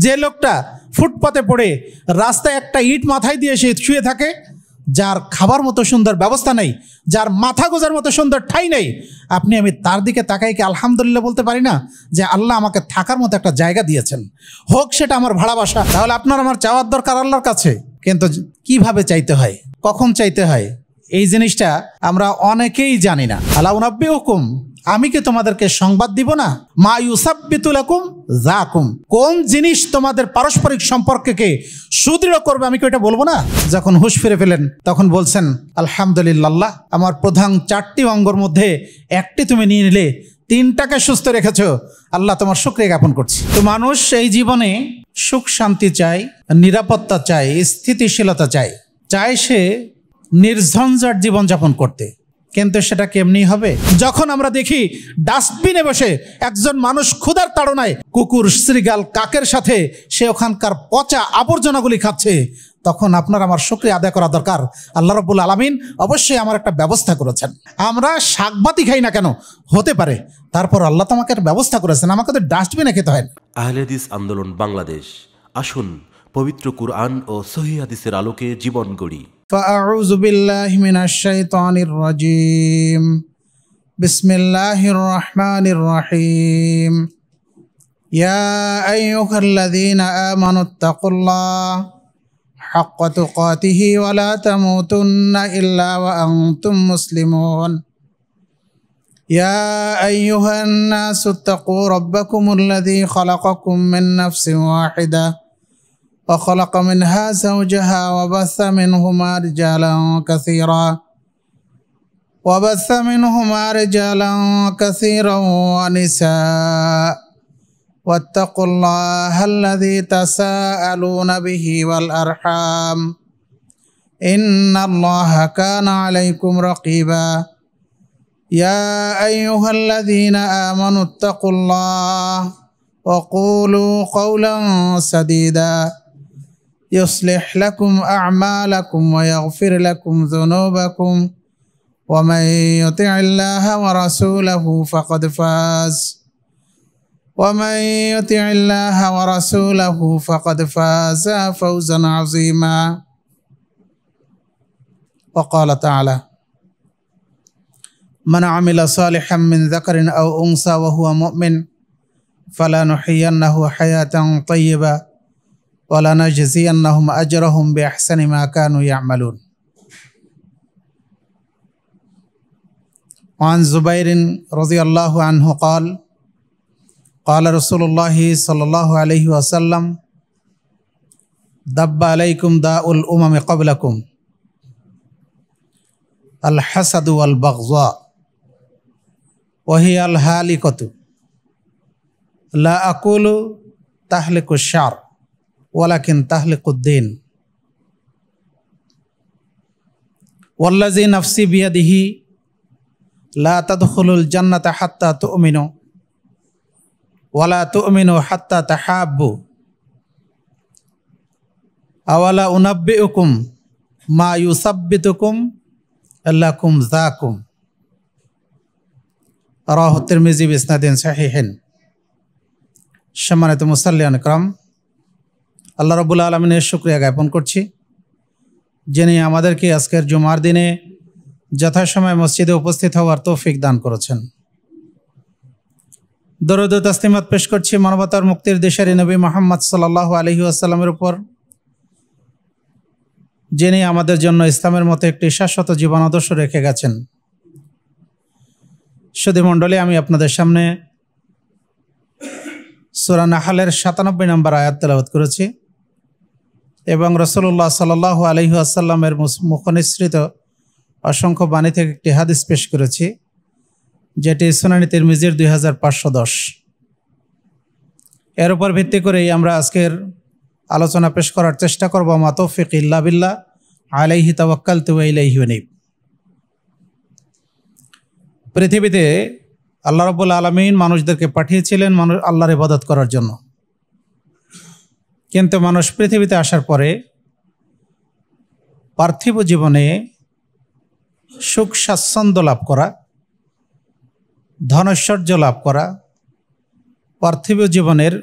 যে লোকটা ফুটপাতে পড়ে রাস্তায় একটা ইট মাথায় দিয়ে সে শুয়ে থাকে, যার খাবার মতো সুন্দর ব্যবস্থা নেই, যার মাথা গোজার মতো সুন্দর ঠাই নেই, আপনি আমি তার দিকে তাকাই কি আলহামদুলিল্লাহ বলতে পারি না যে আল্লাহ আমাকে থাকার মতো একটা জায়গা দিয়েছেন, হোক সেটা আমার ভাড়া বাসা? তাহলে আপনার আমার চাওয়ার দরকার আল্লাহর কাছে। কিন্তু কিভাবে চাইতে হয়, কখন চাইতে হয়, এই জিনিসটা আমরা অনেকেই জানি না। আলা উনাব্বিউকুম, আমি কি তোমাদেরকে সংবাদ দিব না? মা ইউসাব্বিতু লাকুম যাকুম, কোন জিনিস তোমাদের পারস্পরিক সম্পর্ককে সুদৃঢ় করবে, আমি কি এটা বলবো না? যখন হুঁশ ফিরে পেলেন তখন বলছেন আলহামদুলিল্লাহ, আমার প্রধান 4টি অঙ্গর মধ্যে একটি তুমি নিয়ে নিলে, 3টাকে সুস্থ রেখেছো, আল্লাহ তোমার শুকরিয়া জ্ঞাপন করছি। তো মানুষ এই জীবনে সুখ শান্তি চায়, নিরাপত্তা চায়, স্থিতিশীলতা চায়, চায় সে নির্ঝঞ্ঝাট জীবনযাপন করতে। কিন্তু সেটা কেমনি হবে? যখন আমরা দেখি ডাস্টবিনে বসে একজন মানুষ ক্ষুধার তাড়নায় কুকুর, শ্রীগাল, কাকের সাথে সে ওখানকার পচা আবর্জনাগুলি খাচ্ছে, তখন আপনার আমার শুকরিয়া আদায় করা দরকার। আল্লাহ রাব্বুল আলামিন অবশ্যই আমার একটা ব্যবস্থা করেছেন। আমরা শাকভাতি খাই না কেন, হতে পারে, তারপর আল্লাহ তো আমাকে একটা ব্যবস্থা করেছেন, আমাকে তো ডাস্টবিনে খেতে হয় না। আহলে হাদিস আন্দোলন বাংলাদেশ, আসুন পবিত্র কুরআন ও সহিহ হাদিসের আলোকে জীবন গড়ি। فأعوذ بالله من الشيطان الرجيم بسم الله الرحمن الرحيم يا أيها الذين آمنوا اتقوا الله حق تقاته ولا تموتن إلا وأنتم مسلمون يا أيها الناس اتقوا ربكم الذي خلقكم من نفس واحدة وخلق منها زوجها وبث منهما رجالا كثيرا ونساء واتقوا الله الذي تساءلون به والأرحام إن الله كان عليكم رقيبا يا أيها الذين آمنوا اتقوا الله وقولوا قولا سديدا يصلح لكم أعمالكم ويغفر لكم ذنوبكم ومن يطع الله ورسوله فقد فاز فوزا عظيما وقال تعالى من عمل صالحا من ذكر أو أنثى وهو مؤمن فلنحيينه حياة طيبة ولنجزينهم أجرهم بأحسن ما كانوا يعملون وعن زبير رضي الله عنه قال قال رسول الله صلى الله عليه وسلم دب عليكم داء الأمم قبلكم الحسد والبغضاء وهي الهالكة لا أقول تهلك الشعر ولكن تهلك الدين والذي نفسي بيده لا تدخلوا الجنة حتى تؤمنوا ولا تؤمنوا حتى تحابوا أولا أنبئكم ما يثبتكم لكم ذاكم রাহ তিরমিজি বিসনাদিন সাহিহিন। সম্মানিত মুসাল্লিয়ান ইকরাম, আল্লাহ রাব্বুল আলামিনের শুকরিয়া জ্ঞাপন করছি, যিনি আমাদেরকে আজকের জুমার দিনে যথাসময়ে মসজিদে উপস্থিত হওয়ার তৌফিক দান করেছেন। দরুদ ও তাসলিমাত পেশ করছি মানবতার মুক্তির দেশের নবী মুহাম্মদ সাল্লাল্লাহু আলাইহি ওয়াসাল্লামের উপর, যিনি আমাদের জন্য ইসলামের মতো একটি শাশ্বত জীবন আদর্শ রেখে গেছেন। সুধী মণ্ডলী, আমি আপনাদের সামনে সূরা নাহলের ৯৭ নম্বর আয়াত তেলাওয়াত করেছি এবং রাসূলুল্লাহ সাল্লাল্লাহু আলাইহি ওয়াসাল্লামের মুখনিসৃত অসংখ্য বাণী থেকে একটি হাদিস পেশ করেছি, যেটি সুনানি তিরমিজির 2510। এর উপর ভিত্তি করেই আমরা আজকের আলোচনা পেশ করার চেষ্টা করব। মা তৌফিক ইল্লা বিল্লাহ, আলাইহি তাওয়াক্কালতু ওয়া ইলাইহি উনীব। পৃথিবীতে আল্লাহ রাব্বুল আলামিন মানুষদেরকে পাঠিয়েছিলেন আল্লাহর ইবাদত করার জন্য, কিন্তু মানুষ পৃথিবীতে আসার পরে পার্থিব জীবনে সুখ স্বাচ্ছন্দ্য লাভ করা, ধনৈশ্বর্য লাভ করা, পার্থিব জীবনের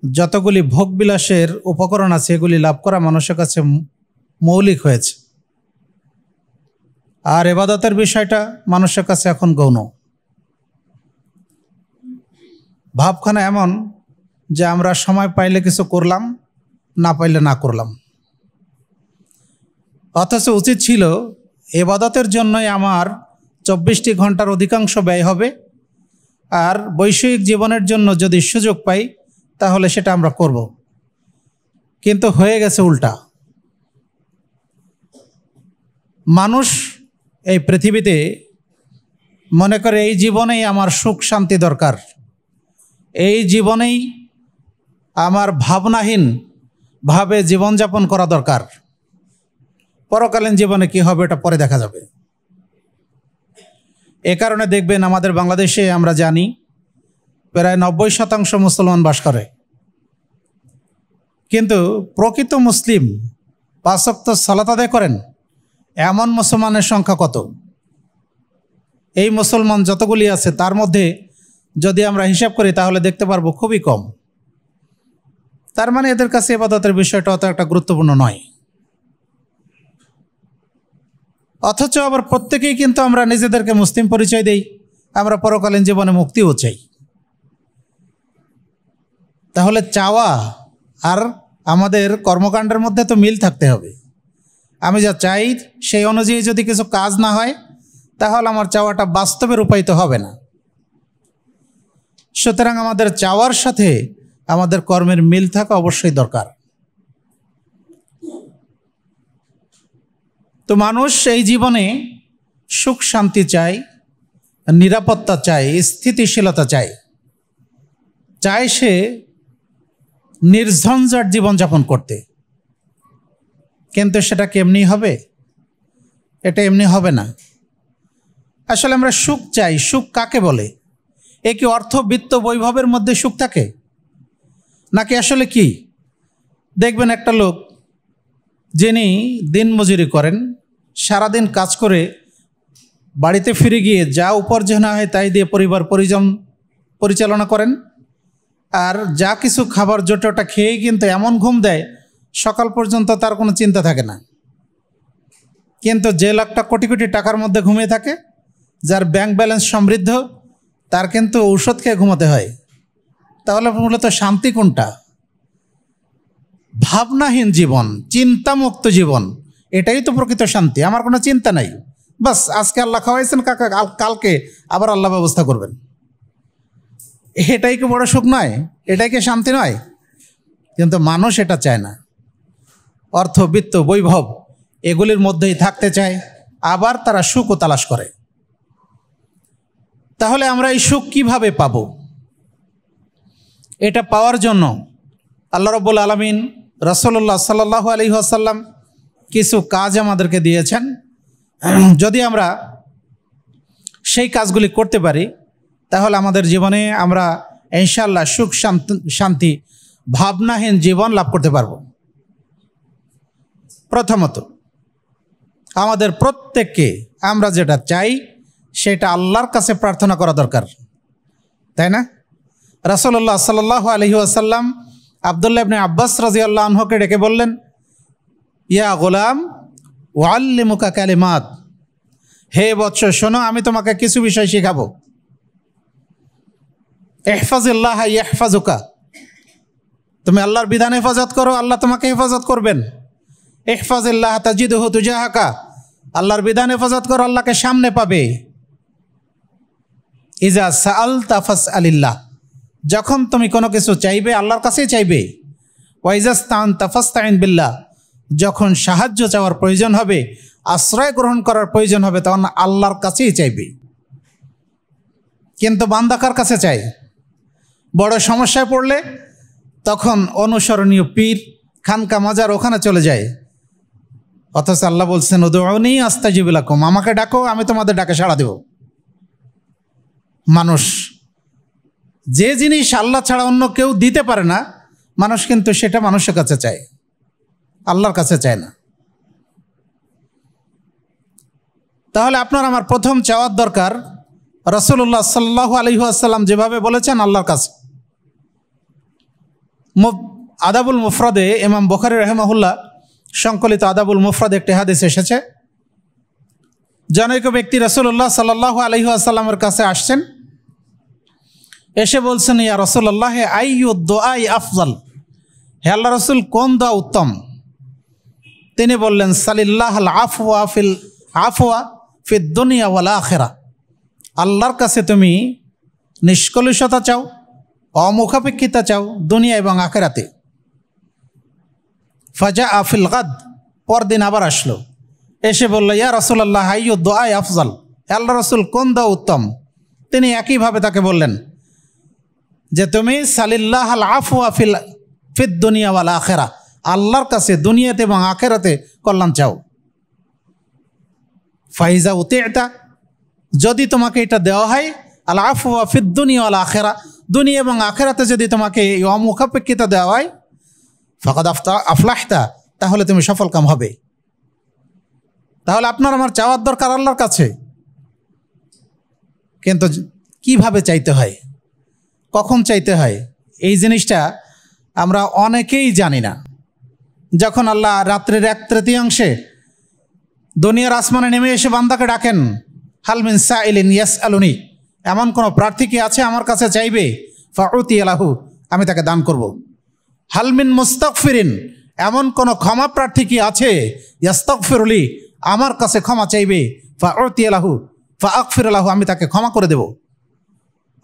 যতগুলি ভোগবিলাসের উপকরণ আছে এগুলি লাভ করা মানুষের কাছে মৌলিক হয়েছে, আর ইবাদতের বিষয়টা মানুষের কাছে এখন গৌণ। ভাবখানা এমন যে আমরা সময় পাইলে কিছু করলাম, না পাইলে না করলাম, অথচ উচিত ছিল ইবাদতের জন্যই আমার 24টি ঘন্টার অধিকাংশ ব্যয় হবে, আর বৈষয়িক জীবনের জন্য যদি সুযোগ পাই তাহলে সেটা আমরা করব। কিন্তু হয়ে গেছে উল্টা। মানুষ এই পৃথিবীতে মনে করে এই জীবনেই আমার সুখ শান্তি দরকার, এই জীবনেই আমার ভাবনাহীন ভাবে জীবনযাপন করা দরকার, পরকালীন জীবনে কি হবে এটা পরে দেখা যাবে। এ কারণে দেখবেন আমাদের বাংলাদেশে আমরা জানি প্রায় 90% মুসলমান বাস করে, কিন্তু প্রকৃত মুসলিম 5 ওয়াক্ত সালাত আদায় করেন এমন মুসলমানের সংখ্যা কত? এই মুসলমান যতগুলি আছে তার মধ্যে যদি আমরা হিসাব করি তাহলে দেখতে পারবো খুবই কম। তার মানে এদের কাছে ইবাদতের বিষয়টা অত একটা গুরুত্বপূর্ণ নয়। অথচ আবার প্রত্যেকেই কিন্তু আমরা নিজেদেরকে মুসলিম পরিচয় দেই, আমরা পরকালীন জীবনে মুক্তিও চাই। তাহলে চাওয়া আর আমাদের কর্মকাণ্ডের মধ্যে তো মিল থাকতে হবে। আমি যা চাই সেই অনুযায়ী যদি কিছু কাজ না হয় তাহলে আমার চাওয়াটা বাস্তবে রূপায়িত হবে না। সুতরাং আমাদের চাওয়ার সাথে আমাদের কর্মের মিল থাকা অবশ্যই দরকার। তো মানুষ এই জীবনে সুখ শান্তি চায়, নিরাপত্তা চায়, স্থিতিশীলতা চায়, চায় সে নির্ঝঞ্ঝাট জীবনযাপন করতে। কিন্তু সেটা কি এমনি হবে? এটা এমনি হবে না। আসলে আমরা সুখ চাই। সুখ কাকে বলে? এ কি অর্থ, বিত্ত, বৈভবের মধ্যে সুখ থাকে নাকি আসলে কি? দেখবেন একটা লোক যিনি দিন মজুরি করেন, সারাদিন কাজ করে বাড়িতে ফিরে গিয়ে যা উপার্জন হয় তাই দিয়ে পরিবার পরিচালনা করেন, আর যা কিছু খাবার জোটে ওটা খেয়েই কিন্তু এমন ঘুম দেয় সকাল পর্যন্ত তার কোনো চিন্তা থাকে না। কিন্তু যে লোকটা কোটি কোটি টাকার মধ্যে ঘুমিয়ে থাকে, যার ব্যাংক ব্যালেন্স সমৃদ্ধ, তার কিন্তু ঔষধ খেয়ে ঘুমাতে হয়। তাহলে মূলত শান্তি কোনটা? ভাবনাহীন জীবন, চিন্তামুক্ত জীবন, এটাই তো প্রকৃত শান্তি। আমার কোনো চিন্তা নাই, বাস আজকে আল্লাহ খাওয়াইছেন, কালকে আবার আল্লাহ ব্যবস্থা করবেন। এটাই কি বড় সুখ নয়? এটাই কি শান্তি নয়? কিন্তু মানুষ এটা চায় না। অর্থ, বিত্ত, বৈভব এগুলির মধ্যেই থাকতে চায়, আবার তারা সুখও তালাশ করে। তাহলে আমরা এই সুখ কিভাবে পাব? এটা পাওয়ার জন্য আল্লাহ রাব্বুল আলামিন রাসূলুল্লাহ সাল্লাল্লাহু আলাইহি ওয়াসাল্লাম কিছু কাজ আমাদেরকে দিয়েছেন। যদি আমরা সেই কাজগুলি করতে পারি তাহলে আমাদের জীবনে আমরা ইনশাআল্লাহ সুখ শান্তি ভাবনাহীন জীবন লাভ করতে পারব। প্রথমত, আমাদের প্রত্যেককে আমরা যেটা চাই সেটা আল্লাহর কাছে প্রার্থনা করা দরকার, তাই না? রাসূলুল্লাহ সাল্লাল্লাহু আলাইহি ওয়াসাল্লাম আব্দুল্লাহ ইবনে আব্বাস রাদিয়াল্লাহু আনহুকে ডেকে বললেন, ইয়া গোলাম উআল্লিমুকা কালিমাত, হে বৎস শোনো, আমি তোমাকে কিছু বিষয় শেখাবো। ইহফাজিল্লাহ ইয়াহফাজুকা, তুমি আল্লাহর বিধান হেফাজত করো, আল্লাহ তোমাকে হেফাজত করবেন। ইহফাজিল্লাহ তাজিদহু তুজাহাকা, আল্লাহর বিধান হেফাজত করো, আল্লাহকে সামনে পাবে। ইজা সাআলতা ফাসআলিল্লাহ, যখন তুমি কোনো কিছু চাইবে আল্লাহর কাছেই চাইবে। ওয়াইজাস্তানতা ফাস্তাইন বিল্লাহ, যখন সাহায্য চাওয়ার প্রয়োজন হবে, আশ্রয় গ্রহণ করার প্রয়োজন হবে, তখন আল্লাহর কাছেই চাইবে। কিন্তু বান্দা কার কাছে চায়? বড় সমস্যায় পড়লে তখন অনুসরণীয় পীর, খানকা, মাজার ওখানে চলে যায়। অথচ আল্লাহ বলছেন উদউনি আস্তাজিব লাকুম, আমাকে ডাকো, আমি তোমাদের ডাকে সাড়া দেব। মানুষ যে জিনিস আল্লাহ ছাড়া অন্য কেউ দিতে পারে না, মানুষ কিন্তু সেটা মানুষের কাছে চায়, আল্লাহর কাছে চায় না। তাহলে আপনার আমার প্রথম চাওয়ার দরকার রাসূলুল্লাহ সাল্লাল্লাহু আলাইহি ওয়াসাল্লাম যেভাবে বলেছেন আল্লাহর কাছে। আদাবুল মুফরাদে ইমাম বুখারী রাহিমাহুল্লাহ সংকলিত আদাবুল মুফরাদে একটি হাদিস এসেছে। জনৈক ব্যক্তি রাসূলুল্লাহ সাল্লাল্লাহু আলাইহি ওয়াসাল্লামের কাছে আসছেন, এসে বলছেন, ইয়া রাসূলুল্লাহ আইয়ু দুআই আফজাল, হে আল্লাহ রাসূল কোন দোয়া উত্তম? তিনি বললেন, সালিল্লাহুল আফওয়া ফিদ দুনিয়া ওয়াল আখিরা, আল্লাহর কাছে তুমি নিষ্কলুষতা চাও, অমুখাপেক্ষিতা চাও দুনিয়া এবং আখিরাতে। ফাজা আফিল গাদ, পরদিন আবার আসলো, এসে বলল, ইয়া রাসূলুল্লাহ আইয়ু দুআই আফজাল, আল্লাহ রাসূল কোন দোয়া উত্তম? তিনি একইভাবে তাকে বললেন যে তুমি সালিল্লাহুল আফওয়া ফিদ দুনিয়া ওয়াল আখিরা, আল্লাহর কাছে দুনিয়াতে এবং আখিরাতে কল্যাণ চাও। ফাইজা উতিতা, যদি তোমাকে এটা দেওয়া হয়, আল আফওয়া ফিদ দুনিয়া ওয়াল আখিরা, দুনিয়া এবং আখিরাতে যদি তোমাকে এই অমুখাপেক্ষিতা দেওয়া হয়, ফাকাদ আফলাহতা, তাহলে তুমি সফলকাম হবে। তাহলে আপনার আমার চাওয়ার দরকার আল্লাহর কাছে, কিন্তু কিভাবে চাইতে হয়, কখন চাইতে হয়, এই জিনিসটা আমরা অনেকেই জানি না। যখন আল্লাহ রাত্রের 1/3 দুনিয়ার আসমানে নেমে এসে বান্দাকে ডাকেন, হাল মিন সাইলিন ইয়াসআলুনি, এমন কোনো প্রার্থী কি আছে আমার কাছে চাইবে? ফাউতি লাহু, আমি তাকে দান করব। হাল মিন মুস্তাগফিরিন, এমন কোনো ক্ষমা প্রার্থী কি আছে? ইয়াস্তাগফিরুলি, আমার কাছে ক্ষমা চাইবে। ফাউতি লাহু ফাআগফির লাহু, আমি তাকে ক্ষমা করে দেব।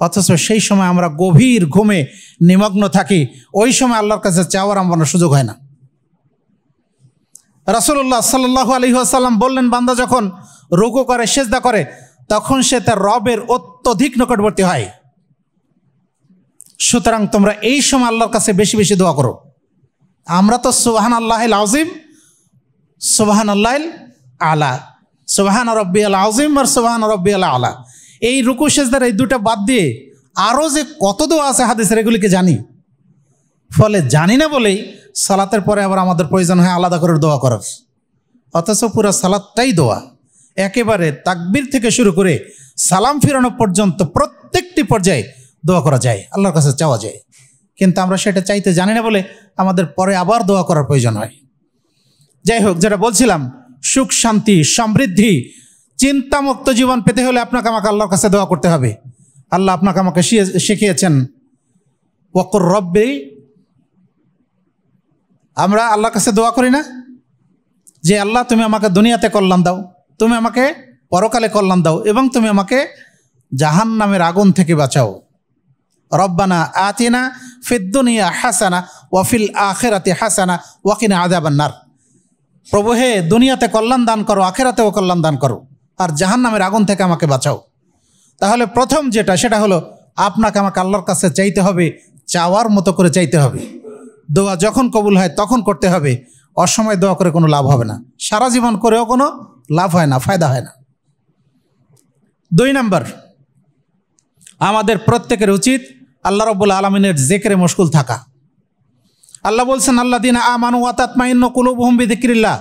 অথচ সেই সময় আমরা গভীর ঘুমে নিমগ্ন থাকি, ওই সময় আল্লাহর কাছে চাওয়ার আমার সুযোগ হয় না। রাসূলুল্লাহ সাল্লাল্লাহু আলাইহি ওয়াসাল্লাম বললেন, বান্দা যখন রুকু করে, সিজদা করে, তখন সে তার রবের অত্যধিক নিকটবর্তী হয়। সুতরাং তোমরা এই সময় আল্লাহর কাছে বেশি বেশি দোয়া করো। আমরা তো সুবহানাল্লাহিল আযীম, সুবহানাল্লাহিল আলা, সুবহান রাব্বিয়াল আযীম আর সুবহান রাব্বিয়াল আলা, এই রুকু সিজদার এই দুটো বাদ দিয়ে আরও যে কত দোয়া আছে হাদিসের, এগুলিকে জানি। ফলে জানি না বলেই সালাতের পরে আবার আমাদের প্রয়োজন হয় আলাদা করে দোয়া করার। অথচ পুরো সালাতটাই দোয়া, একেবারে তাকবীর থেকে শুরু করে সালাম ফিরানো পর্যন্ত প্রত্যেকটি পর্যায়ে দোয়া করা যায়, আল্লাহর কাছে চাওয়া যায়। কিন্তু আমরা সেটা চাইতে জানি না বলে আমাদের পরে আবার দোয়া করার প্রয়োজন হয়। যাই হোক, যেটা বলছিলাম, সুখ শান্তি সমৃদ্ধি চিন্তামুক্ত জীবন পেতে হলে আপনাকে আমাকে আল্লাহর কাছে দোয়া করতে হবে। আল্লাহ আপনাকে আমাকে শিখিয়েছেন, ওয়াকুর রব্বি, আমরা আল্লাহর কাছে দোয়া করি না যে আল্লাহ তুমি আমাকে দুনিয়াতে কল্যাণ দাও, তুমি আমাকে পরকালে কল্যাণ দাও, এবং তুমি আমাকে জাহান্নামের আগুন থেকে বাঁচাও। রব্বানা আতিনা ফিদ দুনিয়া হাসানা ওয়া ফিল আখিরাতি হাসানা ওয়া কিনা আযাবান নার, প্রভু হে দুনিয়াতে কল্যাণ দান করো, আখিরাতেও কল্যাণ দান করো, আর জাহান্নামের আগুন থেকে আমাকে বাঁচাও। তাহলে প্রথম যেটা, সেটা হলো আপনাকে আমাকে আল্লাহর কাছে চাইতে হবে, চাওয়ার মতো করে চাইতে হবে। দোয়া যখন কবুল হয় তখন করতে হবে, অসময়ে দোয়া করে কোনো লাভ হবে না, সারা জীবন করেও কোনো লাভ হয় না, ফায়দা হয় না। 2 নম্বর, আমাদের প্রত্যেকের উচিত আল্লাহ রাব্বুল আলামিনের জিকিরে মশগুল থাকা। আল্লাহ বলছেন, আল্লাযীনা আমানু ওয়া তাতমাইন্নু কুলুবুহুম বিযিকরিল্লাহ,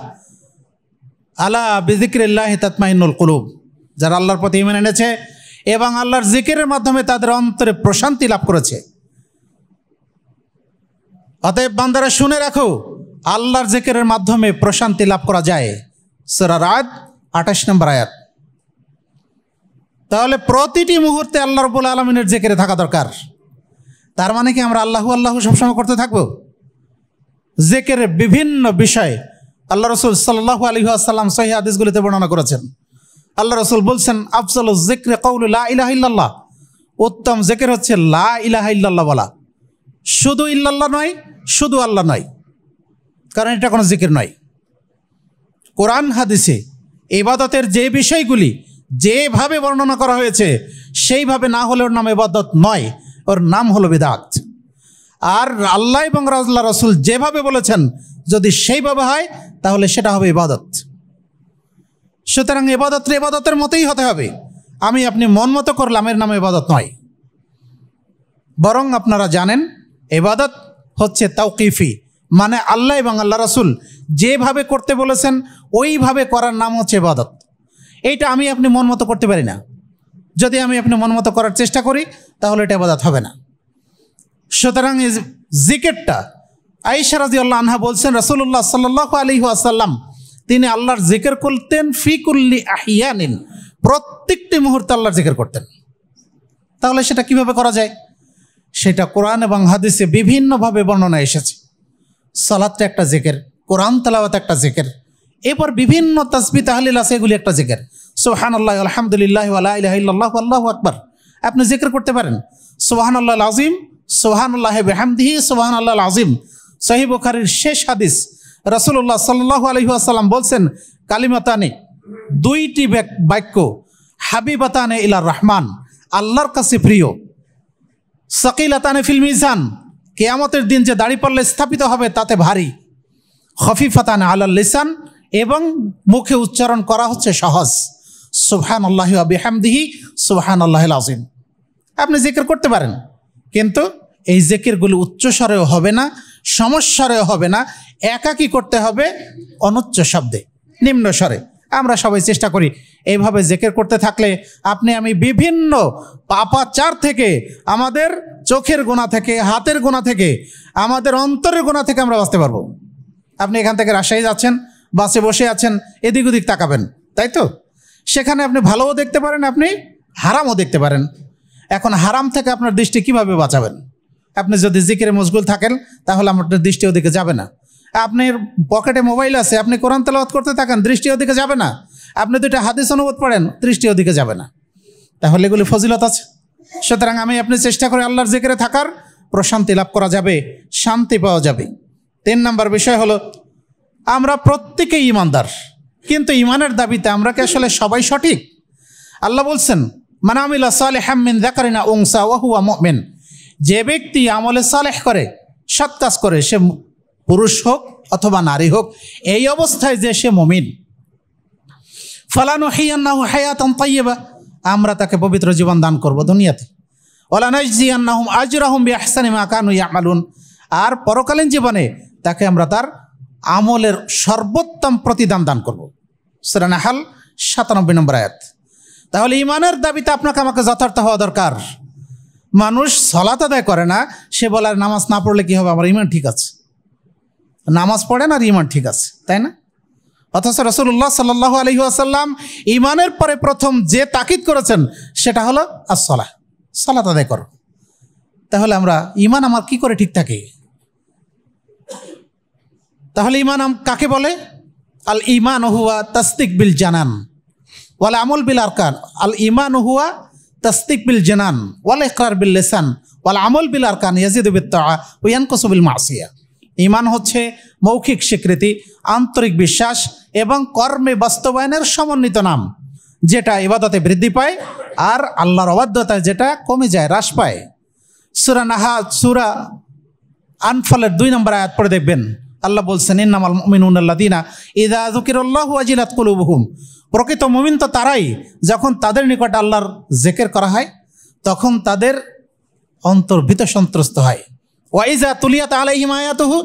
আলা বিযিকরিল্লাহি তাতমাইন্নুল কুলুব, যারা আল্লাহর প্রতি ঈমান এনেছে এবং আল্লাহর জিকিরের মাধ্যমে তাদের অন্তরে প্রশান্তি লাভ করেছে। অতএব বান্দারা শুনে রাখো, আল্লাহর জিকিরের মাধ্যমে প্রশান্তি লাভ করা যায়। সূরা রাদ 28 নম্বর আয়াত। তাহলে প্রতিটি মুহূর্তে আল্লাহ রাব্বুল আলামিনের জিকিরে থাকা দরকার। তার মানে কি আমরা আল্লাহু আল্লাহু সবসময় করতে থাকবো? জিকিরের বিভিন্ন বিষয় আল্লাহ রাসূল সাল্লাল্লাহু আলাইহি ওয়াসাল্লাম সহিহ হাদিসগুলিতে বর্ণনা করেছেন। আল্লাহ রাসূল বলছেন, আফজালুজ যিকরি কাউলু লা ইলাহা ইল্লাল্লাহ, উত্তম জিকির হচ্ছে লা ইলাহা ইল্লাল্লাহ বলা। শুধু ইল্লাল্লাহ নয়, শুধু আল্লাহ নয়, কারণ এটা কোনো জিকির নয়। কোরআন হাদিসে ইবাদতের যে বিষয়গুলি যেভাবে বর্ণনা করা হয়েছে সেইভাবে না হলে ওর নাম ইবাদত নয়, ওর নাম হলো বিদআত। আর আল্লাহ এবং আল্লাহ রাসূল যেভাবে বলেছেন যদি সেইভাবে হয় তাহলে সেটা হবে ইবাদত। সুতরাং ইবাদতের মতোই হতে হবে। আমি আপনি মন মতো করলাম, এর নাম ইবাদত নয়। বরং আপনারা জানেন ইবাদত হচ্ছে তাওকিফি, মানে আল্লাহ এবং আল্লাহ রাসূল যেভাবে করতে বলেছেন ওইভাবে করার নাম হচ্ছে ইবাদত। এইটা আমি আপনি মন মতো করতে পারি না। যদি আমি আপনি মন মতো করার চেষ্টা করি তাহলে এটা ইবাদত হবে না। সুতরাং জিকিরটা, আয়েশা রাদিয়াল্লাহু আনহা বলছেন রাসূলুল্লাহ সাল্লাল্লাহু আলাইহি ওয়াসাল্লাম তিনি আল্লাহর জিকির করতেন ফি কুল্লি আহিয়ানিন, প্রত্যেকটি মুহূর্তে আল্লাহর জিকির করতেন। তাহলে সেটা কিভাবে করা যায়? সেটা কোরআন এবং হাদিসে বিভিন্নভাবে বর্ণনা এসেছে। সালাতটা একটা জিকির, কোরআন তেলাওয়াত একটা জিকির, এরপর বিভিন্ন তাসবিহ তাহলিল আছে, এগুলি একটা জিকির। সুবহানাল্লাহ আলহামদুলিল্লাহ ওয়া লা ইলাহা ইল্লাল্লাহু আল্লাহু আকবার আপনি জিকির করতে পারেন। সুবহানাল্লাহিল আযীম, সুবহানাল্লাহি বিহামদিহি, সুবহানাল্লাহিল আযীম। সহিহ বুখারীর শেষ হাদিস, রাসূলুল্লাহ সাল্লাল্লাহু আলাইহি ওয়াসাল্লাম বলছেন কালিমাতানি, দুইটি বাক্য, হাবিবাতানে ইলার রহমান, আল্লাহর কাছে প্রিয়, সাকিলাতানে ফিল মিজান, কিয়ামতের দিন যে দাড়িপাল্লা স্থাপিত হবে তাতে ভারী, খফিফাতানে আলাল লিসান, এবং মুখে উচ্চারণ করা হচ্ছে সহজ, সুবহানাল্লাহি ওয়া বিহামদিহি, সুবহানাল্লাহিল আযীম। আপনি জিকির করতে পারেন, কিন্তু এই জিকিরগুলো উচ্চস্বরেও হবে না, সমস্বরেও হবে না, একাকী করতে হবে অনুচ্চ শব্দে, নিম্ন স্বরে। আমরা সবাই চেষ্টা করি এইভাবে জিকির করতে থাকলে আপনি আমি বিভিন্ন পাপাচার থেকে, আমাদের চোখের গুনাহ থেকে, হাতের গুনাহ থেকে, আমাদের অন্তরের গুনাহ থেকে আমরা বাঁচতে পারবো। আপনি এখান থেকে রাজশাহী যাচ্ছেন, বাসে বসে আছেন, এদিক ওদিক তাকাবেন, তাই তো? সেখানে আপনি ভালোও দেখতে পারেন, আপনি হারামও দেখতে পারেন। এখন হারাম থেকে আপনার দৃষ্টি কিভাবে বাঁচাবেন? আপনি যদি জিকিরে মশগুল থাকেন তাহলে আপনার দৃষ্টি ওদিকে যাবে না। আপনার পকেটে মোবাইল আছে, আপনি কোরআন তেলাওয়াত করতে থাকেন, দৃষ্টি ওদিকে যাবে না। আপনি দুইটা হাদিস অনুবাদ পড়েন, দৃষ্টি ওদিকে যাবে না। তাহলে এগুলি ফজিলত আছে। সুতরাং আপনি চেষ্টা করে আল্লাহর জিকিরে থাকার, প্রশান্তি লাভ করা যাবে, শান্তি পাওয়া যাবে। 3 নম্বর বিষয় হলো আমরা প্রত্যেকেই ইমানদার, কিন্তু ইমানের দাবিতে আমরা কি আসলে সবাই সঠিক? আল্লাহ বলছেন মান আমিলা সালিহাম মিন যাকারিন আও উনসা ওয়া হুয়া মুমিন, যে ব্যক্তি আমলে সালেহ করে, সৎ কাজ করে, সে পুরুষ হোক অথবা নারী হোক, এই অবস্থায় যে সে মুমিন, ফালানুহিয়ান্নাহু হায়াতান তাইয়্যিবা, আমরা তাকে পবিত্র জীবন দান করব দুনিয়াতে, ওয়ালা নাজজিয়ান্নাহুম আজরাহুম বিআহসানি মা কানু ইয়ামালুন, আর পরকালীন জীবনে তাকে আমরা তার আমলের সর্বোত্তম প্রতিদান দান করব। সূরা নাহল 97 নম্বর আয়াত। তাহলে ইমানের দাবিতে আপনাকে আমাকে যথার্থ হওয়া দরকার। মানুষ সালাত আদায় করে না, সে বলে আর নামাজ না পড়লে কি হবে, আমার ইমান ঠিক আছে। নামাজ পড়েন আর ইমান ঠিক আছে, তাই না? অথচ রাসূলুল্লাহ সাল্লাল্লাহু আলাইহি ওয়াসাল্লাম ইমানের পরে প্রথম যে তাকিদ করেছেন সেটা হলো as-সালাহ, সালাত আদায় করো। তাহলে আমরা ইমান আমার কি করে ঠিক থাকে? তাহলে ইমান কাকে বলে? আল ঈমান হুয়া তাসদিক বিল জানান ওয়াল আমল বিল আরকান। আল ঈমান হুয়া তাসদিক বিল জানান ওয়াল ইকরার বিল লিসান ওয়াল আমল বিল আরকান ইয়াজিদু বিত তাআ ওয়া ইয়ানকুসু বিল মাসিয়া। ঈমান হচ্ছে মৌখিক স্বীকৃতি, আন্তরিক বিশ্বাস এবং কর্মে বাস্তবায়নের সমন্বিত নাম, যেটা ইবাদতে বৃদ্ধি পায় আর আল্লাহর অবাধ্যতায় যেটা কমে যায়, হ্রাস পায়। সূরা আনফালের 2 নম্বর আয়াত পড়ে দেখবেন, আল্লাহ বলছেন ইন্নামাল মুমিনুনা আল্লাযীনা ইযা যুকিরাল্লাহু ওয়াজিলাত কুলুবুহুম, প্রকৃত মুমিন তো তারাই যখন তাদের নিকট আল্লাহর জিকির করা হয় তখন তাদের অন্তর ভীত সন্ত্রস্ত হয়। ওয়া ইযা তুলিয়াত আলাইহিম আয়াতুহু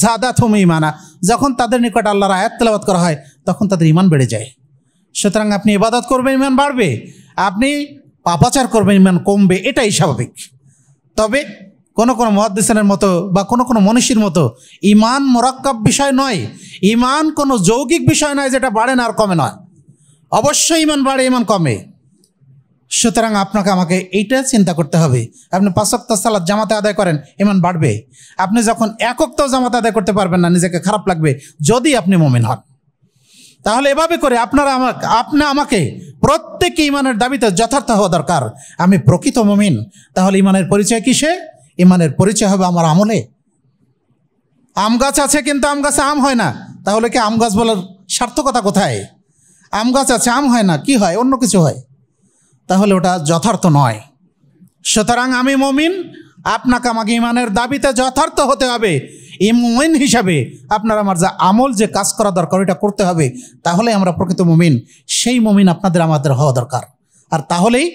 যাদাতহুম ঈমানা, যখন তাদের নিকট আল্লাহর আয়াত তেলাওয়াত করা হয় তখন তাদের ঈমান বেড়ে যায়। সুতরাং আপনি ইবাদত করবেন, ঈমান বাড়বে, আপনি পাপাচার করবেন, ঈমান কমবে, এটাই স্বাভাবিক। তবে কোন মুহাদ্দিসিনের মতো বা কোন মনীষীর মতো ঈমান মুরাক্কাব বিষয় নয়, ঈমান কোনো যৌগিক বিষয় নয় যেটা বাড়ে না আর কমে নয়, অবশ্যই ঈমান বাড়ে, ঈমান কমে। সুতরাং আপনাকে আমাকে এইটা চিন্তা করতে হবে। আপনি 5 ওয়াক্ত সালাত জামাতে আদায় করেন, ঈমান বাড়বে। আপনি যখন 1 ওয়াক্ত জামাতে আদায় করতে পারবেন না, নিজেকে খারাপ লাগবে যদি আপনি মুমিন হন। তাহলে এভাবে করে আপনি আমাকে প্রত্যেক ঈমানের দাবিতে যথার্থ হওয়া দরকার। আমি প্রকৃত মুমিন, তাহলে ঈমানের পরিচয় কিসে? ঈমানের পরিচয় হবে আমার আমলে। আম গাছ আছে কিন্তু আম গাছে আম হয় না, তাহলে কি আম গাছ বলার সার্থকতা কোথায়? আম গাছ আছে, আম হয় না, কি হয়? অন্য কিছু হয়, তাহলে ওটা যথার্থ নয়। সুতরাং আমি মুমিন, আপনাকে আমাকে ঈমানের দাবিতে যথার্থ হতে হবে। মুমিন হিসাবে আপনার আমার যা আমল, যে কাজ করা দরকার ওইটা করতে হবে, তাহলে আমরা প্রকৃত মুমিন। সেই মুমিন আমাদের হওয়া দরকার। আর তাহলেই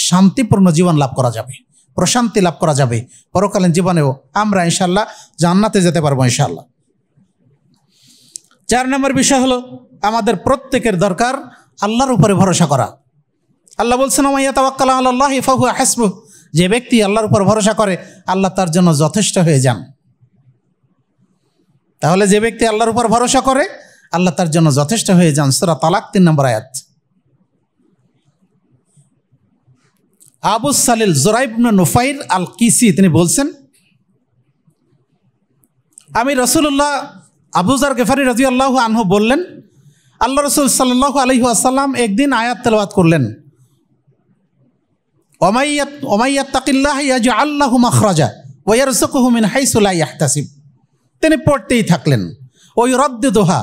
শান্তিপূর্ণ জীবন লাভ করা যাবে, প্রশান্তি লাভ করা যাবে। পরকালীন জীবনেও আমরা ইনশাআল্লাহ জান্নাতে যেতে পারবো ইনশাআল্লাহ। 4 নম্বর বিষয় হলো আমাদের প্রত্যেকের দরকার আল্লাহর উপরে ভরসা করা। আল্লাহ বলছেন ওয়া ইয়াতাওয়াক্কালু আলাল্লাহি ফাহুয়া হাসবুহ, যে ব্যক্তি আল্লাহর উপর ভরসা করে আল্লাহ তার জন্য যথেষ্ট হয়ে যান। তাহলে যে ব্যক্তি আল্লাহর উপর ভরসা করে আল্লাহ তার জন্য যথেষ্ট হয়ে যান। সূরা তালাক 3 নম্বর আয়াত। আবু সালিল জুরাইব ইবনে নুফাইর আল কিসি তিনি বলছেন, আমি রাসূলুল্লাহ, আবু যার গেফারি রাদিয়াল্লাহু আনহু বললেন, আল্লাহ রাসূল সাল্লাল্লাহু আলাইহি ওয়াসাল্লাম একদিন আয়াত তেলাওয়াত করলেন, ওয়া ইয়াত্তাকিল্লাহ ইয়াজআল লাহু মাখরাজা ওয়া ইয়ারযুকুহু মিন হাইসু লা ইয়াহতাসিব। তিনি পড়তেই থাকলেন, ওই রদ্দুহা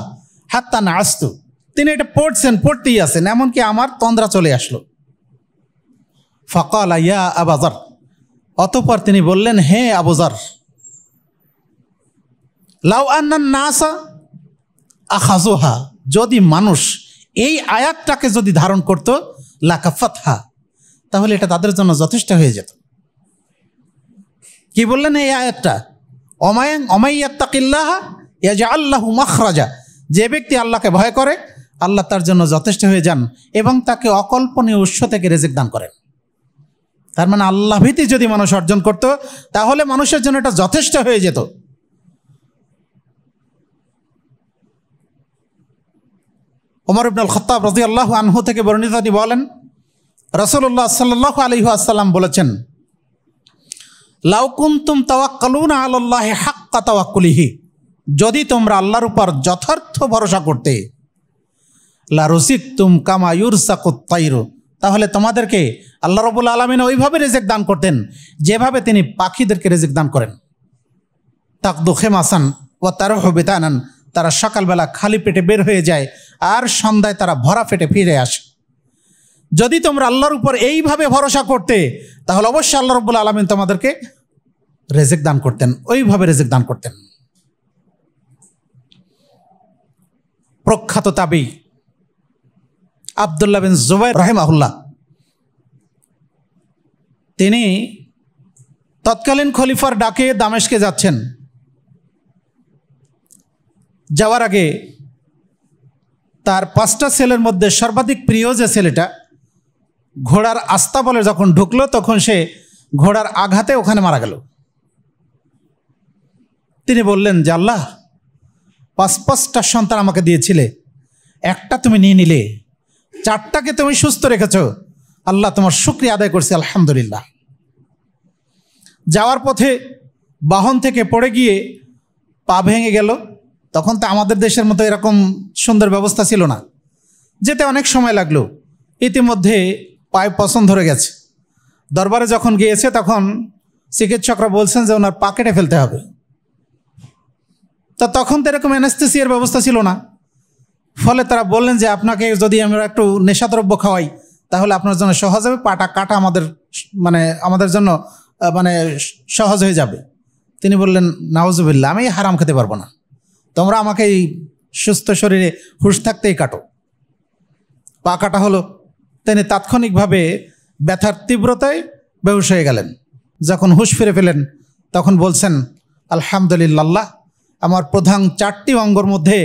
হাত্তা নাআস্তু, তিনি এটা পড়তেই আছেন, এমনকি আমার তন্দ্রা চলে আসলো। ফাকালা ইয়া আবা যার, অতঃপর তিনি বললেন, হে আবু যার, লাউ আন্নান নাসা আখাযুহা, যদি মানুষ এই আয়াতটাকে যদি ধারণ করত, লাকাফাতহা, তাহলে এটা তাদের জন্য যথেষ্ট হয়ে যেত। কি বললেন এই আয়াতটা? ওমাই ইয়াত্তাকিল্লাহ ইয়াজআল লাহু মাখরাজা, যে ব্যক্তি আল্লাহকে ভয় করে আল্লাহ তার জন্য যথেষ্ট হয়ে যান এবং তাকে অকল্পনীয় উৎস থেকে রিজিক দান করেন। তার মানে আল্লাহ ভীতি যদি মানুষ অর্জন করত তাহলে মানুষের জন্য এটা যথেষ্ট হয়ে যেত। ওমর ইবনে আল খাত্তাব রাদিয়াল্লাহু আনহু থেকে বর্ণিত, তিনি বলেন, রাসূলুল্লাহ সাল্লাল্লাহু আলাইহি ওয়াসাল্লাম বলেছেন, লাউ কুনতুম তাওয়াক্কালুনা আলাল্লাহি হাক্কা তাওয়াক্কুলিহি, যদি তোমরা আল্লাহর উপর যথার্থ ভরসা করতে, লা রুজিকতুম কামা ইউরসাকুত তায়রু, তাহলে তোমাদেরকে আল্লাহ রাব্বুল আলামিন ওইভাবে রিজিক দান করতেন যেভাবে তিনি পাখিদেরকে রিজিক দান করেন। তাকদু খিমাসান ওয়া তারহু বিতানান, তারা সকালবেলা খালি পেটে বের হয়ে যায় আর সন্ধ্যায় তারা ভরা পেটে ফিরে আসে। যদি তোমরা আল্লাহর উপর এইভাবে ভরসা করতে তাহলে অবশ্যই আল্লাহ রাব্বুল আলামিন তোমাদেরকে রিজিক দান করতেন, ওইভাবে রিজিক দান করতেন। প্রখ্যাত তাবী আব্দুল্লাহ বিন জুবাইর রাহিমাহুল্লাহ, তিনি তৎকালীন খলিফার ডাকে দামেস্কে যাচ্ছেন। যাওয়ার আগে তার 5টা ছেলের মধ্যে সর্বাধিক প্রিয় যে ছেলেটা ঘোড়ার আস্তাবলে যখন ঢুকলো তখন সে ঘোড়ার আঘাতে ওখানে মারা গেল। তিনি বললেন যে আল্লাহ, 5টা সন্তান আমাকে দিয়েছিলে, একটা তুমি নিয়ে নিলে, 4টাকে তুমি সুস্থ রেখেছ, আল্লাহ তোমার শুকরিয়া আদায় করছি, আলহামদুলিল্লাহ। যাওয়ার পথে বাহন থেকে পড়ে গিয়ে পা ভেঙে গেল। তখন তো আমাদের দেশের মতো এরকম সুন্দর ব্যবস্থা ছিল না, যেতে অনেক সময় লাগলো। ইতিমধ্যে পায়ে পছন্দ ধরে গেছে। দরবারে যখন গিয়েছে তখন চিকিৎসকরা বলছেন যে ওনার পা কেটে ফেলতে হবে। তো তখন তো এরকম অ্যানেস্থেসিয়ার ব্যবস্থা ছিল না, ফলে তারা বললেন যে আপনাকে যদি আমরা একটু নেশাদ্রব্য খাওয়াই তাহলে আপনার জন্য সহজ হবে, পাটা কাটা আমাদের জন্য সহজ হয়ে যাবে। তিনি বললেন, নাউজুবিল্লাহ, আমি হারাম খেতে পারবো না, তোমরা আমাকে এই সুস্থ শরীরে হুঁশ থাকতেই কাটো। পা কাটা হলো। তিনি তাৎক্ষণিকভাবে ব্যথার তীব্রতায় বেহুশ হয়ে গেলেন। যখন হুঁশ ফিরে পেলেন তখন বলছেন, আলহামদুলিল্লাহ, আমার প্রধান 4টি অঙ্গর মধ্যে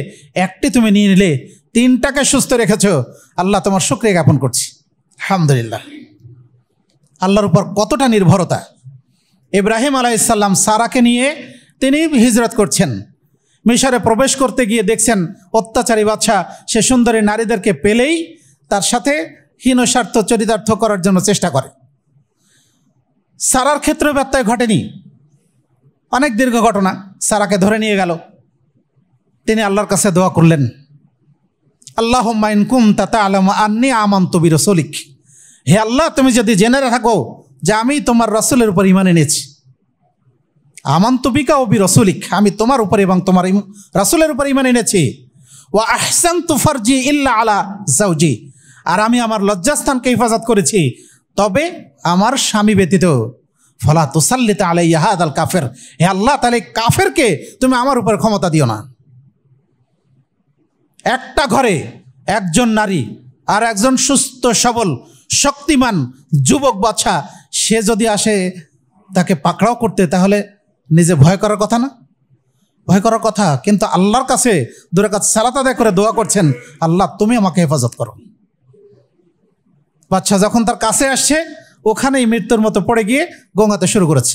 একটি তুমি নিয়ে নিলে, 3টাকে সুস্থ রেখেছ, আল্লাহ তোমার শুকরিয়া জ্ঞাপন করছি, আলহামদুলিল্লাহ। আল্লাহর উপর কতটা নির্ভরতা। ইব্রাহিম আলাইহিস সালাম সারাকে নিয়ে তিনি হিজরত করছেন। মিশরে প্রবেশ করতে গিয়ে দেখছেন অত্যাচারী বাদশা সে সুন্দরী নারীদেরকে পেলেই তার সাথে হীনস্বার্থ চরিতার্থ করার জন্য চেষ্টা করে। সারার ক্ষেত্রে ব্যত্যয় ঘটেনি, অনেক দীর্ঘ ঘটনা। সারাকে ধরে নিয়ে গেল। তিনি আল্লাহর কাছে দোয়া করলেন, আল্লাহুম্মা ইন কুনতা তা'লামু আন্নী আমানতু বিরাসূলিক, হে আল্লাহ, তুমি যদি জেনে রাখো যে আমি তোমার রাসূলের উপর ঈমান এনেছি, আমানতু বিকা ওয়া বিরাসূলিক, আমি তোমার উপর এবং তোমার রাসূলের উপর ঈমান এনেছি, ওয়া আহসানতু ফারজি ইল্লা আলা যাওজি, আর আমি আমার লজ্জাস্থানকে হেফাজত করেছি তবে আমার স্বামী ব্যতীত, ফালা তুসাল্লিত আলাইয়া হাদাল কাফের, হে আল্লাহ, তাহলে কাফেরকে তুমি আমার উপর ক্ষমতা দিও না। একটা ঘরে একজন নারী আর একজন সুস্থ সবল শক্তিমান যুবক বাচ্চা, সে যদি আসে তাকে পাকড়াও করতে, তাহলে নিজে ভয় করার কথা না? ভয় করার কথা। কিন্তু আল্লাহর কাছে 2 রাকাত সালাত আদায় করে দোয়া করছেন, আল্লাহ তুমি আমাকে হেফাজত করো। বাচ্চা যখন তার কাছে আসছে ওখানেই মৃত্যুর মতো পড়ে গিয়ে গোঙাতে শুরু করেছে।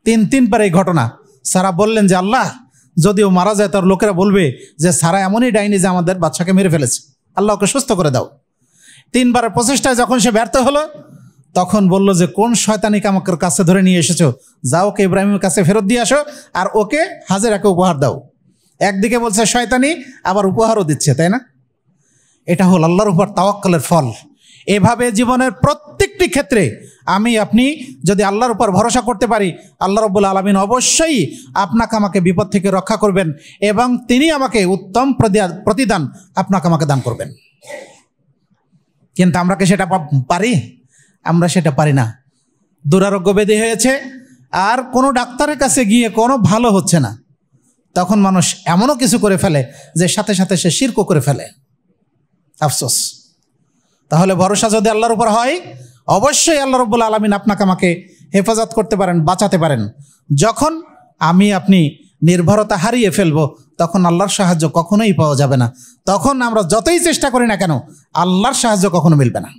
3 বার এই ঘটনা। সারা বললেন যে আল্লাহ, যদিও মারা যায় তার লোকেরা বলবে যে সারা এমনই ডাইনি যে আমাদের বাচ্চাকে মেরে ফেলেছে, আল্লাহ ওকে সুস্থ করে দাও। 3 বারের প্রচেষ্টায় যখন সে ব্যর্থ হলো তখন বলল যে কোন শয়তানিকে আমাকে কাছে ধরে নিয়ে এসেছো, যাও ওকে ইব্রাহিমের কাছে ফেরত দিয়ে আসো আর ওকে হাজেরাকে উপহার দাও। একদিকে বলছে শয়তানি, আবার উপহারও দিচ্ছে, তাই না? এটা হল আল্লাহর উপর তাওয়াক্কুলের ফল। এভাবে জীবনের প্রত্যেকটি ক্ষেত্রে আমি আপনি যদি আল্লাহর উপর ভরসা করতে পারি, আল্লাহ রাব্বুল আলামিন অবশ্যই আপনাকে আমাকে বিপদ থেকে রক্ষা করবেন এবং তিনি আমাকে উত্তম প্রতিদান আপনাকে আমাকে দান করবেন। কিন্তু আমরা কি সেটা পারি? আমরা সেটা পারি না। দুরারোগ্য ব্যাধি হয়েছে আর কোনো ডাক্তারের কাছে গিয়ে কোনো ভালো হচ্ছে না, তখন মানুষ এমনও কিছু করে ফেলে যে সাথে সাথে সে শিরকও করে ফেলে। আফসোস। তাহলে ভরসা যদি আল্লাহর উপর হয়, অবশ্যই আল্লাহ রাব্বুল আলামিন আপনাকে আমাকে হেফাজত করতে পারেন, বাঁচাতে পারেন। যখন আমি আপনি নির্ভরতা হারিয়ে ফেলবো তখন আল্লাহর সাহায্য কখনোই পাওয়া যাবে না। তখন আমরা যতই চেষ্টা করি না কেন আল্লাহর সাহায্য কখনো মিলবে না।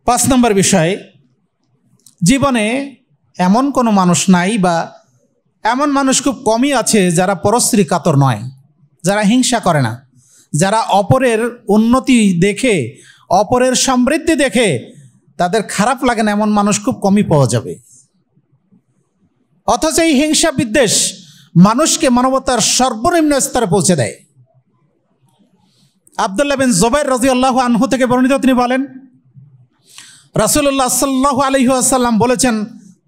5 নম্বর বিষয়, জীবনে এমন কোনো মানুষ নাই বা এমন মানুষ খুব কমই আছে যারা পরশ্রী কাতর নয়, যারা হিংসা করে না, যারা অপরের উন্নতি দেখে, অপরের সমৃদ্ধি দেখে তাদের খারাপ লাগে না, এমন মানুষ খুব কমই পাওয়া যাবে। অথচ এই হিংসা বিদ্বেষ মানুষকে মানবতার সর্বনিম্ন স্তরে পৌঁছে দেয়। আব্দুল্লাহ বিন জুবাইর রাদিয়াল্লাহু আনহু থেকে বর্ণিত, তিনি বলেন রাসূলুল্লাহ সাল্লাল্লাহু আলাইহি ওয়াসাল্লাম বলেছেন,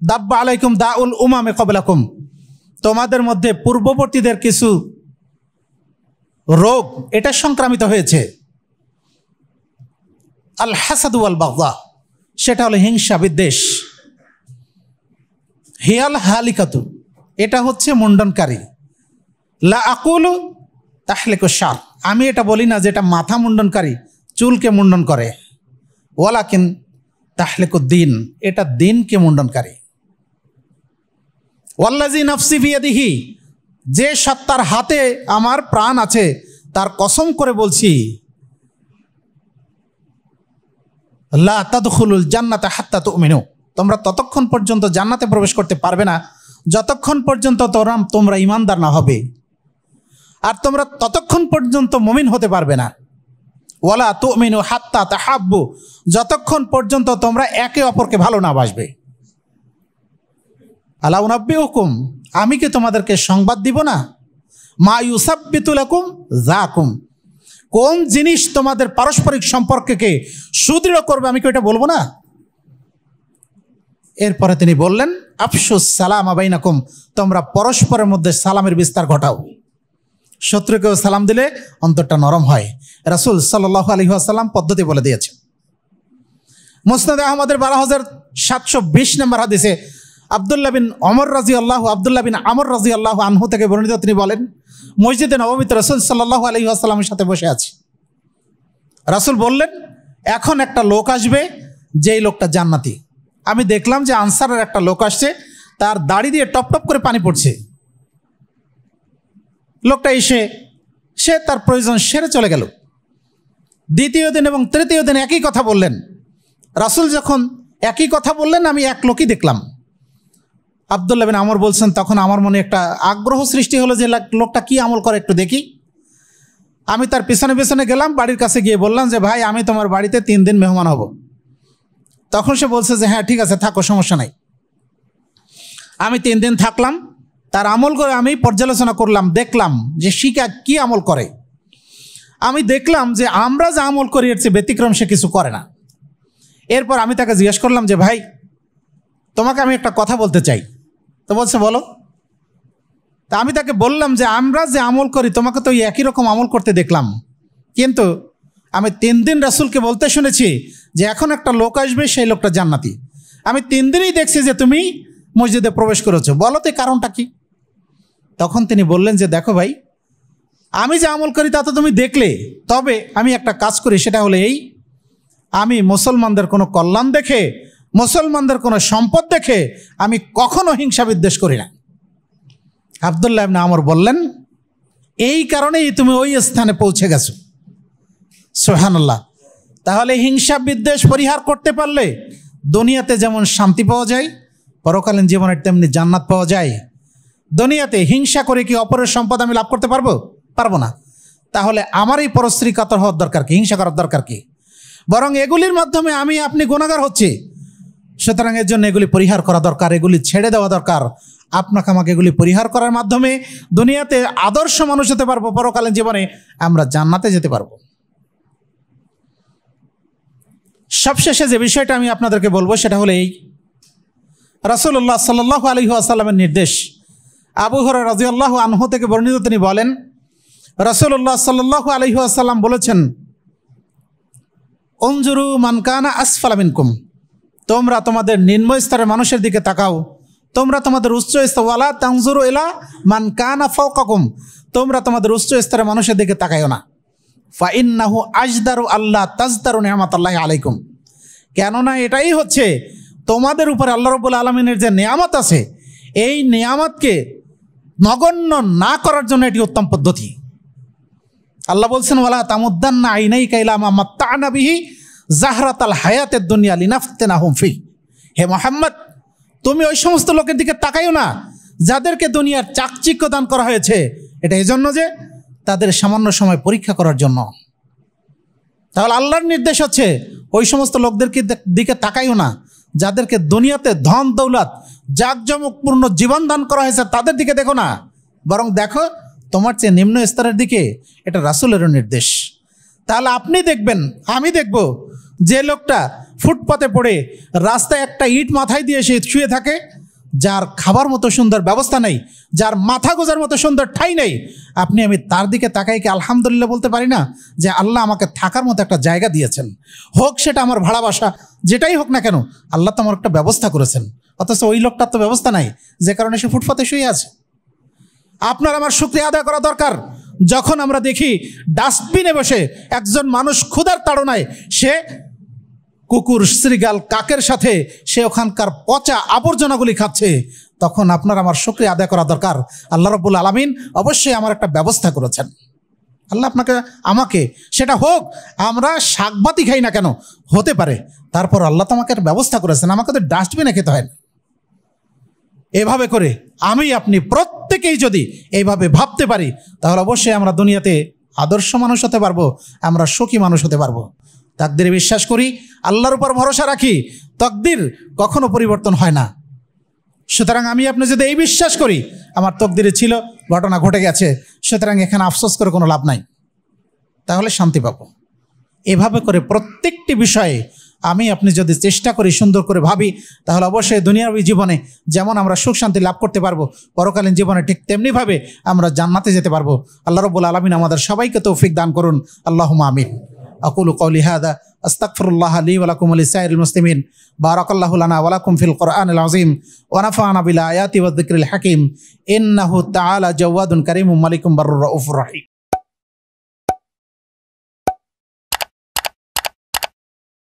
দাব্বা আলাইকুম দাউল উমামে ক্বাবলাকুম, তোমাদের মধ্যে পূর্ববর্তীদের কিছু রোগ এটা সংক্রামিত হয়েছে। আল হাসাদু ওয়াল বাগদা, সেটা হলো হিংসা বিদ্বেষ। হিয়াল হালিকাতু, এটা হচ্ছে মুন্ডনকারী। লা আকুলু তাহলিকু শার, আমি এটা বলি না যেটা মাথা মুন্ডনকারী, চুলকে মুন্ডন করে। ওয়ালাকিন তাহলিকু দিন, এটা দিনকে মুন্ডনকারী। ওয়াল্লাযী নাফসি বিয়াদিহি, যে সত্তার হাতে আমার প্রাণ আছে তার কসম করে বলছি, লা তাদখুলুল জান্নাতা হাত্তা তুমিনু, তোমরা ততক্ষণ পর্যন্ত জান্নাতে প্রবেশ করতে পারবে না যতক্ষণ পর্যন্ত তোমরা ঈমানদার না হবে, আর তোমরা ততক্ষণ পর্যন্ত মুমিন হতে পারবে না। ওয়ালা তুমিনু হাত্তা তাহাব্বু, যতক্ষণ পর্যন্ত তোমরা একে অপরকে ভালো না বাসবে। আলা উনাব্বিউকুম, আমি কি তোমাদেরকে সংবাদ দিব না? মা ইউসাব্বিতু লাকুম যাকুম, কোন জিনিস তোমাদের পারস্পরিক সম্পর্ককে সুদৃঢ় করবে, আমি কি এটা বলবো না? এরপরে তিনি বললেন, আফশুস সালাম বাইনাকুম, তোমরা পরস্পরের মধ্যে সালামের বিস্তার ঘটাও। শত্রুকেও সালাম দিলে অন্তরটা নরম হয়। রাসূল সাল্লাল্লাহু আলাইহি ওয়াসাল্লাম পদ্ধতি বলে দিয়েছে। মুসনাদে আহমদের 12720 নম্বর হাদিসে আব্দুল্লাহ বিন আমর রাদিয়াল্লাহু আনহু থেকে বর্ণিত, তিনি বলেন, মসজিদে নববীতে রাসূল সাল্লাল্লাহু আলাইহি ওয়াসাল্লামের সাথে বসে আছি। রাসূল বললেন, এখন একটা লোক আসবে, যেই লোকটা জান্নাতি। আমি দেখলাম যে আনসারের একটা লোক আসছে, তার দাড়ি দিয়ে টপ টপ করে পানি পড়ছে। লোকটা এসে সে তার প্রয়োজন সেরে চলে গেল। দ্বিতীয় দিন এবং তৃতীয় দিন একই কথা বললেন। রাসূল যখন একই কথা বললেন, আমি এক লোকই দেখলাম। আব্দুল্লাহ বিন আমর বলছেন, তখন আমার মনে একটা আগ্রহ সৃষ্টি হলো যে লোকটা কি আমল করে একটু দেখি। আমি তার পিছনে পিছনে গেলাম, বাড়ির কাছে গিয়ে বললাম যে ভাই, আমি তোমার বাড়িতে 3 দিন মেহমান হব। তখন সে বলছে যে হ্যাঁ ঠিক আছে, থাকো, সমস্যা নাই। আমি 3 দিন থাকলাম, তার আমল করে আমি পর্যালোচনা করলাম, দেখলাম যে শিকা কি আমল করে। আমি দেখলাম যে আমরা যা আমল করি এর চেয়ে ব্যতিক্রম সে কিছু করে না। এরপর আমি তাকে জিজ্ঞেস করলাম যে ভাই, তোমাকে আমি একটা কথা বলতে চাই। তো বলছে বলো। তা আমি তাকে বললাম যে আমরা যে আমল করি তোমাকে তো একই রকম আমল করতে দেখলাম, কিন্তু আমি 3 দিন রাসূলকে বলতে শুনেছি যে এখন একটা লোক আসবে, সেই লোকটা জান্নাতি। আমি 3 দিনই দেখছি যে তুমি মসজিদে প্রবেশ করেছো, বলো তো কারণটা কি? তখন তিনি বললেন যে দেখো ভাই, আমি যে আমল করি তা তো তুমি দেখলে, তবে আমি একটা কাজ করি, সেটা হলো এই, আমি মুসলমানদের কোনো কল্যাণ দেখে, মুসলমানদের কোনো সম্পদ দেখে আমি কখনো হিংসা বিদ্বেষ করি না। আব্দুল্লাহ ইবনে আমর বললেন, এই কারণেই তুমি ওই স্থানে পৌঁছে গেছো। সুবহানাল্লাহ। তাহলে হিংসা বিদ্বেষ পরিহার করতে পারলে দুনিয়াতে যেমন শান্তি পাওয়া যায়, পরকালীন জীবনের তেমনি জান্নাত পাওয়া যায়। দুনিয়াতে হিংসা করে কি অপরের সম্পদ আমি লাভ করতে পারবো না। তাহলে আমার এই পরশ্রী কাতর হওয়ার দরকার কি, হিংসা করার দরকার কি? বরং এগুলির মাধ্যমে আমি আপনি গুনাহগার হচ্ছি। সুতরাং এর জন্য এগুলি পরিহার করা দরকার, এগুলি ছেড়ে দেওয়া দরকার। আপনাকে আমাকে এগুলি পরিহার করার মাধ্যমে দুনিয়াতে আদর্শ মানুষ হতে পারবো, পরকালীন জীবনে আমরা জান্নাতে যেতে পারবো। সবশেষে যে বিষয়টা আমি আপনাদেরকে বলবো সেটা হলো এই, রাসূলুল্লাহ সাল্লাল্লাহু আলাইহি ওয়াসাল্লামের নির্দেশ। আবু হুরায়রা রাদিয়াল্লাহু আনহু থেকে বর্ণিত, তিনি বলেন রাসূলুল্লাহ সাল্লাল্লাহু আলাইহি ওয়াসাল্লাম বলেছেন, উনজুরু মান কানা আসফালা মিনকুম, তোমরা তোমাদের নিম্ন স্তরের মানুষের দিকে তাকাও, তোমরা তোমাদের উচ্চ স্তর, ওয়ালা তানজুরু ইলা মান কানা ফাওকাকুম, তোমরা তোমাদের উচ্চ স্তরের মানুষের দিকে তাকাইও না। ফা ইন্নাহু আজদারু আল্লাহ তাজদারু নিয়ামাতাল্লাহি আলাইকুম, কেননা এটাই হচ্ছে তোমাদের উপরে আল্লাহ রাব্বুল আলামিনের যে নিয়ামত আছে, এই নিয়ামতকে নগণ্য না করার জন্য এটি উত্তম পদ্ধতি। আল্লাহ বলছেন, ওয়ালা তামুদ্দান্না আইনাইকা ইলা মা মাত্তা'না বিহি জাহরাতাল হায়াতেদ দুনিয়া লিনাফতিনাহুম ফি, হে মুহাম্মদ, তুমি ওই সমস্ত লোকের দিকে তাকাইও না যাদেরকে দুনিয়ার চাকচিক্য দান করা হয়েছে, এটা এজন্য যে তাদের সামান্য সময় পরীক্ষা করার জন্য। তাহলে আল্লাহর নির্দেশ হচ্ছে ওই সমস্ত লোকদেরকে দিকে তাকাইও না যাদেরকে দুনিয়াতে ধন দৌলত জাঁকজমকপূর্ণ জীবন দান করা হয়েছে, তাদের দিকে দেখো না, বরং দেখো তোমার চেয়ে নিম্ন স্তরের দিকে। এটা রাসূলেরও নির্দেশ। তাহলে আপনি দেখবেন, আমি দেখব, যে লোকটা ফুটপাতে পড়ে রাস্তায় একটা ইট মাথায় দিয়ে সে শুয়ে থাকে, যার খাবার মতো সুন্দর ব্যবস্থা নেই, যার মাথা গোজার মতো সুন্দর ঠাঁই নেই, আপনি আমি তার দিকে তাকাই কি আলহামদুলিল্লাহ বলতে পারি না যে আল্লাহ আমাকে থাকার মতো একটা জায়গা দিয়েছেন, হোক সেটা আমার ভাড়া বাসা, যেটাই হোক না কেন, আল্লাহ তো আমার একটা ব্যবস্থা করেছেন। অথচ ওই লোকটার তো ব্যবস্থা নাই, যে কারণে সে ফুটপাতে শুয়ে আছে। আপনার আমার শুকরিয়া আদায় করা দরকার যখন আমরা দেখি ডাস্টবিনে বসে একজন মানুষ ক্ষুধার তাড়নায় সে কুকুর, শ্রীগাল, কাকের সাথে সে ওখানকার পচা আবর্জনাগুলি খাচ্ছে, তখন আপনার আমার শুকরিয়া আদায় করা দরকার। আল্লাহ রাব্বুল আলামিন অবশ্যই আমার একটা ব্যবস্থা করেছেন। আল্লাহ আপনাকে আমাকে, সেটা হোক আমরা শাকবাতি খাই না কেন, হতে পারে, তারপর আল্লাহ তো আমাকে একটা ব্যবস্থা করেছেন, আমাকে তো ডাস্টবিনে খেতে হয় না। এভাবে করে আমি আপনি প্রত্যেকেই যদি এইভাবে ভাবতে পারি, তাহলে অবশ্যই আমরা দুনিয়াতে আদর্শ মানুষ হতে পারবো, আমরা সুখী মানুষ হতে পারবো। তাকদীরে বিশ্বাস করি, আল্লাহর উপর ভরসা রাখি, তকদির কখনো পরিবর্তন হয় না। সুতরাং আমি আপনি যদি এই বিশ্বাস করি আমার তকদিরে ছিল, ঘটনা ঘটে গেছে, সুতরাং এখানে আফসোস করে কোনো লাভ নাই, তাহলে শান্তি পাবো। এভাবে করে প্রত্যেকটি বিষয়ে আমি আপনি যদি চেষ্টা করি, সুন্দর করে ভাবি, তাহলে অবশ্যই দুনিয়াবী জীবনে যেমন আমরা সুখ শান্তি লাভ করতে পারবো, পরকালীন জীবনে ঠিক তেমনিভাবে আমরা জান্নাতে যেতে পারবো। আল্লাহ রাব্বুল আলামিন আমাদের সবাইকে তৌফিক দান করুন। আল্লাহুম্মা আমিন। আকুলু কওলি হাযা আস্তাগফিরুল্লাহ লি ওয়া লাকুম ওয়া লিসাইরিল মুসলিমিন। বারাকাল্লাহু লানা ওয়া লাকুম ফিল কুরআনিল আযীম ওয়া নাফা'না বিল আয়াতি ওয়ায যিকরিল হাকীম। ইন্নাহু তাআলা জাওয়াদুন কারীমুম মালিকুম বাররুর রাউফুর রাহিম।